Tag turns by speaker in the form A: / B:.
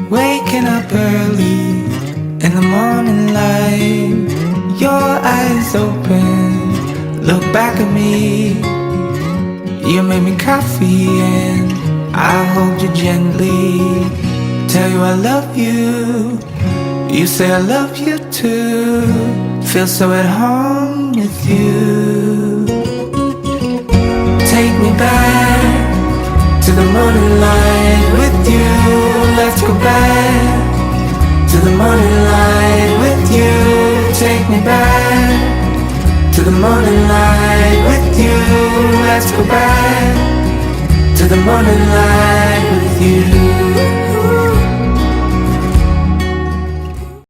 A: Waking up early in the morning light, your eyes open, look back at me. You made me coffee and I'll hold you gently, tell you I love you, you say I love you too, feel so at home with you. Take me back to the morning light with you, let's go back to the morning light with you. Take me back to the morning light with you, let's go back to the morning light.